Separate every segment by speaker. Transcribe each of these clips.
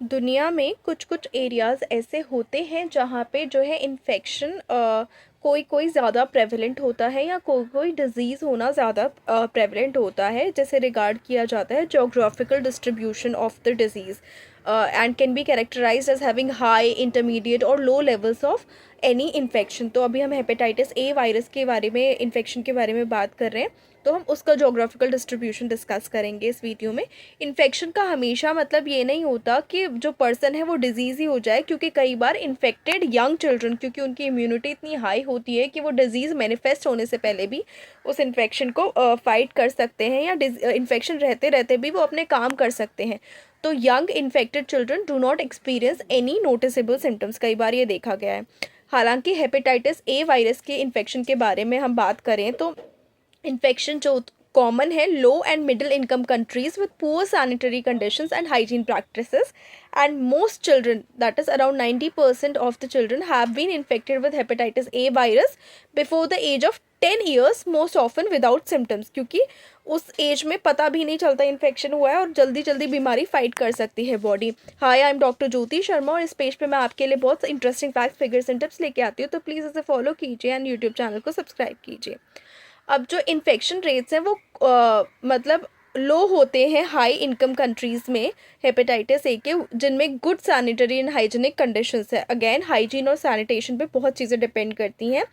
Speaker 1: दुनिया में कुछ कुछ एरियाज़ ऐसे होते हैं जहाँ पे जो है इन्फेक्शन कोई कोई ज़्यादा प्रेवलेंट होता है या कोई कोई डिज़ीज़ होना ज़्यादा प्रेवलेंट होता है, जैसे रिगार्ड किया जाता है geographical distribution of the disease and can be characterised as having high intermediate और low levels of any infection. तो अभी हम हेपेटाइटिस ए वायरस के बारे में, इन्फेक्शन के बारे में बात कर रहे हैं, तो हम उसका जोग्राफिकल डिस्ट्रीब्यूशन डिस्कस करेंगे इस वीडियो में। इन्फेक्शन का हमेशा मतलब ये नहीं होता कि जो पर्सन है वो डिजीज़ ही हो जाए, क्योंकि कई बार इन्फेक्टेड यंग चिल्ड्रन, क्योंकि उनकी इम्यूनिटी इतनी हाई होती है कि वो डिजीज़ मैनिफेस्ट होने से पहले भी उस इन्फेक्शन को फाइट कर सकते हैं, या इन्फेक्शन रहते रहते भी वो अपने काम कर सकते हैं। तो young infected children do not experience any noticeable symptoms, कई बार ये देखा गया है। हालांकि हेपेटाइटिस ए वायरस के इन्फेक्शन के बारे में हम बात करें तो इन्फेक्शन जो कॉमन है low and middle income countries with poor sanitary conditions and hygiene practices, and most children, that is around 90% of the children, have been infected with hepatitis A virus before the age of 10 years, most often without symptoms, क्योंकि उस as में पता भी नहीं चलता infection हुआ है और जल्दी जल्दी बीमारी फाइट कर सकती है body. Hi, I am doctor Jyoti Sharma और इस पेज पे मैं आपके लिए बहुत interesting facts, figures and tips लेके आती हूँ, तो प्लीज़ इसे फॉलो कीजिए एंड यूट्यूब चैनल को सब्सक्राइब कीजिए। अब जो इन्फेक्शन रेट्स हैं वो मतलब लो होते हैं हाई इनकम कंट्रीज़ में हेपेटाइटिस ए के, जिनमें good sanitary and hygienic conditions है। अगेन हाइजीन और सैनिटेशन पे बहुत चीज़ें डिपेंड करती हैं।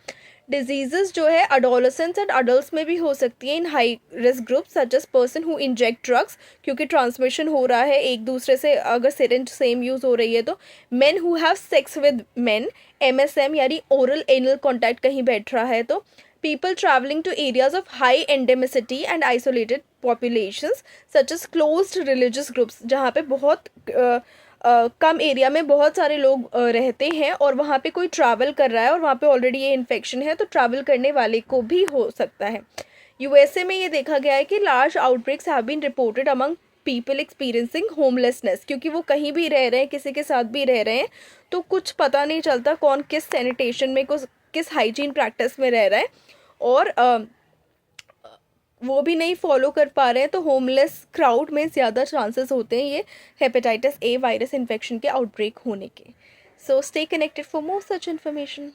Speaker 1: डिजीज़ेस जो है अडोलेसेंट्स एंड अडल्ट्स में भी हो सकती हैं in high risk group, such as person who inject drugs, क्योंकि ट्रांसमिशन हो रहा है एक दूसरे से, अगर सिरिंज सेम यूज़ हो रही है तो। Men who have sex with main, MSM यानी ओरल एनल कॉन्टैक्ट कहीं बैठ रहा है तो। People traveling to areas of high endemicity and isolated populations such as closed religious groups, जहाँ पे बहुत कम एरिया में बहुत सारे लोग रहते हैं और वहाँ पे कोई ट्रैवल कर रहा है और वहाँ पे ऑलरेडी ये इन्फेक्शन है, तो ट्रैवल करने वाले को भी हो सकता है। यूएसए में ये देखा गया है कि large outbreaks have been reported among people experiencing homelessness, क्योंकि वो कहीं भी रह रहे हैं, किसी के साथ भी रह रहे हैं, तो कुछ पता नहीं चलता कौन किस सैनिटेशन में, किस हाइजीन प्रैक्टिस में रह रहा है, और वो भी नहीं फॉलो कर पा रहे हैं, तो होमलेस क्राउड में ज़्यादा चांसेस होते हैं ये हेपेटाइटिस ए वायरस इन्फेक्शन के आउटब्रेक होने के। So stay connected for more such information.